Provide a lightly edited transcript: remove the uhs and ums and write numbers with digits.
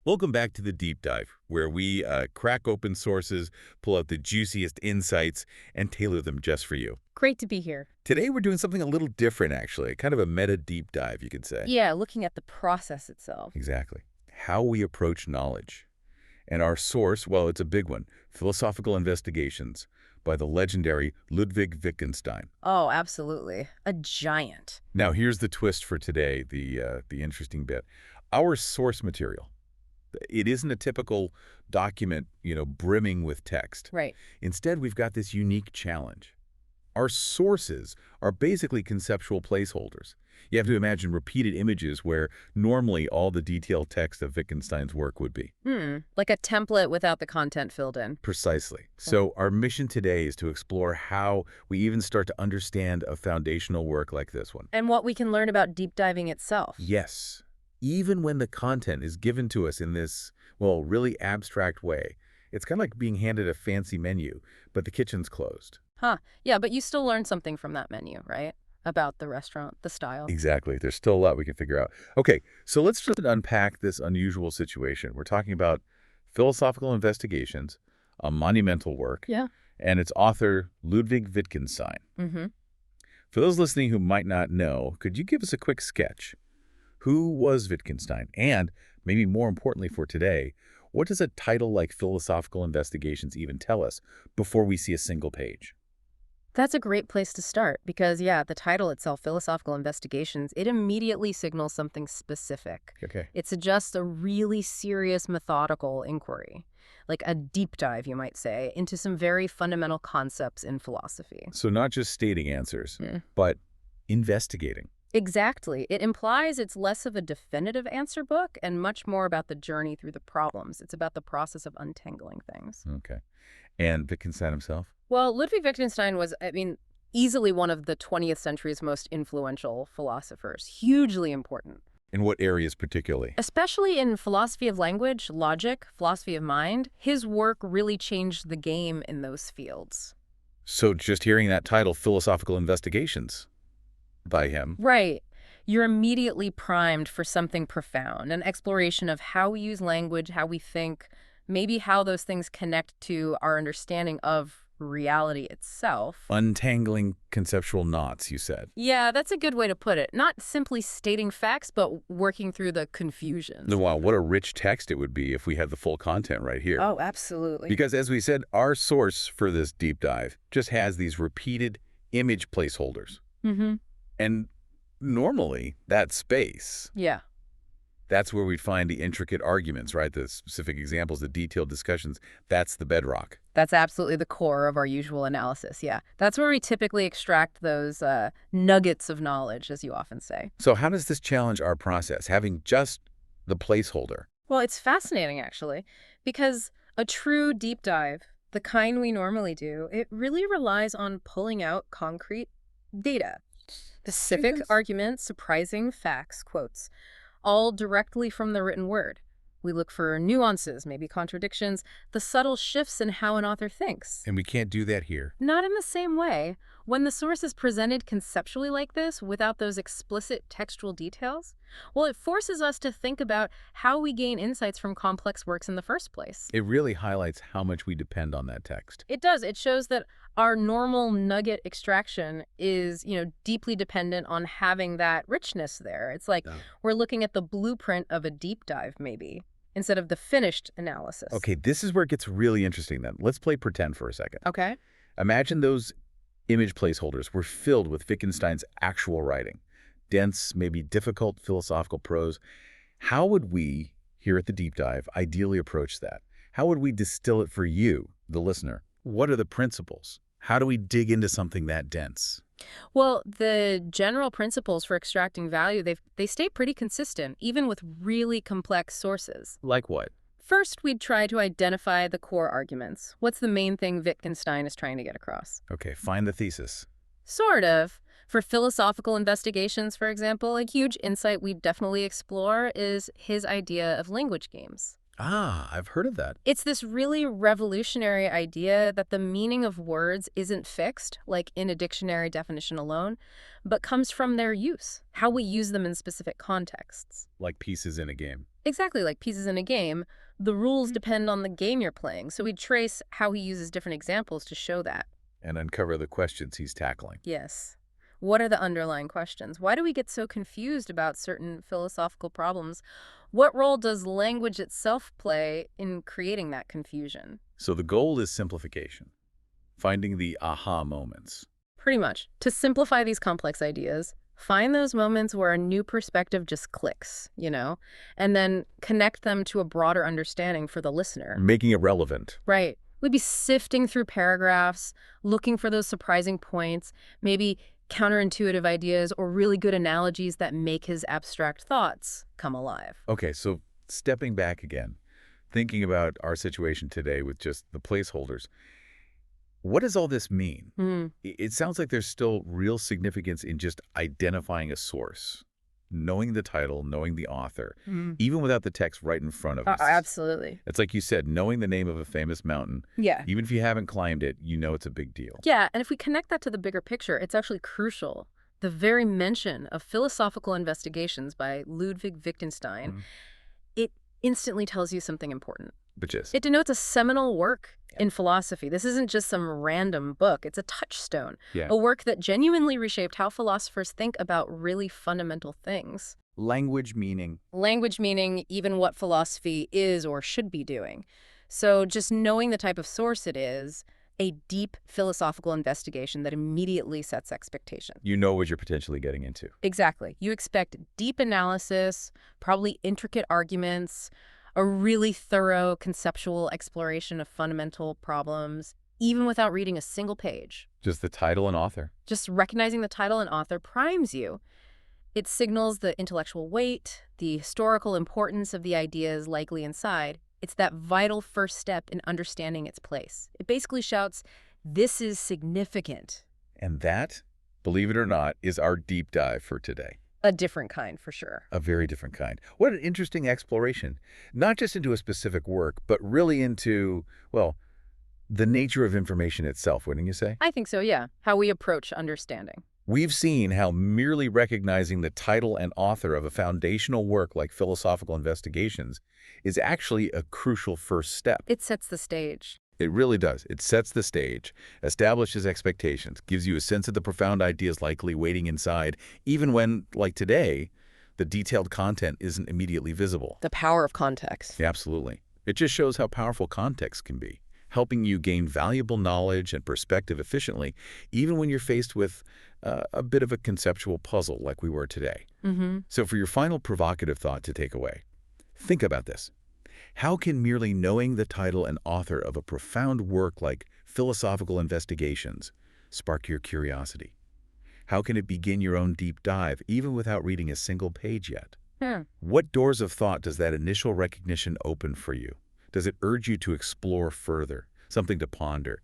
Welcome back to the Deep Dive, where we crack open sources, pull out the juiciest insights, and tailor them just for you. Great to be here. Today, we're doing something a little different, actually. Kind of a meta deep dive, you could say. Yeah, looking at the process itself. Exactly. How we approach knowledge. And our source, well, it's a big one. Philosophical Investigations by the legendary Ludwig Wittgenstein. Oh, absolutely. A giant. Now, here's the twist for today, the interesting bit. Our source material. It isn't a typical document, brimming with text. Right. Instead, we've got this unique challenge. Our sources are basically conceptual placeholders. You have to imagine repeated images where normally all the detailed text of Wittgenstein's work would be. Like a template without the content filled in. Precisely. So our mission today is to explore how we even start to understand a foundational work like this one. And what we can learn about deep diving itself. Yes. Even when the content is given to us in this, well, really abstract way. It's kind of like being handed a fancy menu, but the kitchen's closed. Yeah, but you still learn something from that menu, right? About the restaurant, the style. Exactly. There's still a lot we can figure out. Okay, so let's just unpack this unusual situation. We're talking about Philosophical Investigations, a monumental work, and its author, Ludwig Wittgenstein. For those listening who might not know, could you give us a quick sketch? Who was Wittgenstein? And, maybe more importantly for today, what does a title like Philosophical Investigations even tell us before we see a single page? That's a great place to start because, the title itself, Philosophical Investigations, it immediately signals something specific. Okay. It suggests a really serious methodical inquiry, like a deep dive, you might say, into some very fundamental concepts in philosophy. So not just stating answers, but investigating. Exactly. It implies it's less of a definitive answer book and much more about the journey through the problems. It's about the process of untangling things. Okay. And Wittgenstein himself? Well, Ludwig Wittgenstein was, easily one of the 20th century's most influential philosophers. Hugely important. In what areas particularly? Especially in philosophy of language, logic, philosophy of mind. His work really changed the game in those fields. So just hearing that title, Philosophical Investigations, by him. Right. You're immediately primed for something profound, an exploration of how we use language, how we think, maybe how those things connect to our understanding of reality itself. Untangling conceptual knots, you said. Yeah, that's a good way to put it. Not simply stating facts, but working through the confusion. Wow, what a rich text it would be if we had the full content right here. Oh, absolutely. Because as we said, our source for this deep dive just has these repeated image placeholders. And normally, that space, that's where we'd find the intricate arguments, right? The specific examples, the detailed discussions. That's the bedrock. That's absolutely the core of our usual analysis, That's where we typically extract those nuggets of knowledge, as you often say. So how does this challenge our process, having just the placeholder? Well, it's fascinating, actually, because a true deep dive, the kind we normally do, it really relies on pulling out concrete data. Specific arguments, surprising facts, quotes, all directly from the written word. We look for nuances, maybe contradictions, the subtle shifts in how an author thinks. And we can't do that here. Not in the same way. When the source is presented conceptually like this, without those explicit textual details, well, it forces us to think about how we gain insights from complex works in the first place. It really highlights how much we depend on that text. It does. It shows that our normal nugget extraction is, deeply dependent on having that richness there. It's like we're looking at the blueprint of a deep dive, maybe, instead of the finished analysis. Okay, this is where it gets really interesting then. Let's play pretend for a second. Okay. Imagine those image placeholders were filled with Wittgenstein's actual writing. Dense, maybe difficult philosophical prose. How would we, here at the Deep Dive, ideally approach that? How would we distill it for you, the listener? What are the principles? How do we dig into something that dense? Well, the general principles for extracting value, they stay pretty consistent, even with really complex sources. Like what? First, we'd try to identify the core arguments. What's the main thing Wittgenstein is trying to get across? Okay, find the thesis. Sort of. For philosophical investigations, for example, a huge insight we'd definitely explore is his idea of language games. Ah, I've heard of that. It's this really revolutionary idea that the meaning of words isn't fixed, like in a dictionary definition alone, but comes from their use, how we use them in specific contexts. Like pieces in a game. Exactly, like pieces in a game. The rules depend on the game you're playing, so we trace how he uses different examples to show that. And uncover the questions he's tackling. Yes. What are the underlying questions? Why do we get so confused about certain philosophical problems? What role does language itself play in creating that confusion? So the goal is simplification, finding the aha moments. Pretty much. To simplify these complex ideas, find those moments where a new perspective just clicks, and then connect them to a broader understanding for the listener. Making it relevant. Right. We'd be sifting through paragraphs, looking for those surprising points, maybe counterintuitive ideas or really good analogies that make his abstract thoughts come alive. Okay, so stepping back again, thinking about our situation today with just the placeholders, what does all this mean? It sounds like there's still real significance in just identifying a source, knowing the title, knowing the author, even without the text right in front of us. Absolutely. It's like you said, knowing the name of a famous mountain. Yeah. Even if you haven't climbed it, you know it's a big deal. Yeah, and if we connect that to the bigger picture, it's actually crucial. The very mention of philosophical investigations by Ludwig Wittgenstein, it instantly tells you something important. But just It denotes a seminal work in philosophy. This isn't just some random book. It's a touchstone, a work that genuinely reshaped how philosophers think about really fundamental things. language meaning. Language meaning even what philosophy is or should be doing. So just knowing the type of source it is, a deep philosophical investigation that immediately sets expectation. You know what you're potentially getting into. Exactly. You expect deep analysis, probably intricate arguments, a really thorough conceptual exploration of fundamental problems, even without reading a single page. Just the title and author. Just recognizing the title and author primes you. It signals the intellectual weight, the historical importance of the ideas likely inside. It's that vital first step in understanding its place. It basically shouts, this is significant. And that, believe it or not, is our deep dive for today. A different kind, for sure. A very different kind. What an interesting exploration. Not just into a specific work, but really into, well, the nature of information itself, wouldn't you say? I think so, yeah. How we approach understanding. We've seen how merely recognizing the title and author of a foundational work like Philosophical Investigations is actually a crucial first step. It sets the stage. It really does. It sets the stage, establishes expectations, gives you a sense of the profound ideas likely waiting inside, even when, like today, the detailed content isn't immediately visible. The power of context. Yeah, absolutely. It just shows how powerful context can be, helping you gain valuable knowledge and perspective efficiently, even when you're faced with a bit of a conceptual puzzle like we were today. So for your final provocative thought to take away, think about this. How can merely knowing the title and author of a profound work like Philosophical Investigations spark your curiosity? How can it begin your own deep dive, even without reading a single page yet? What doors of thought does that initial recognition open for you? Does it urge you to explore further, something to ponder,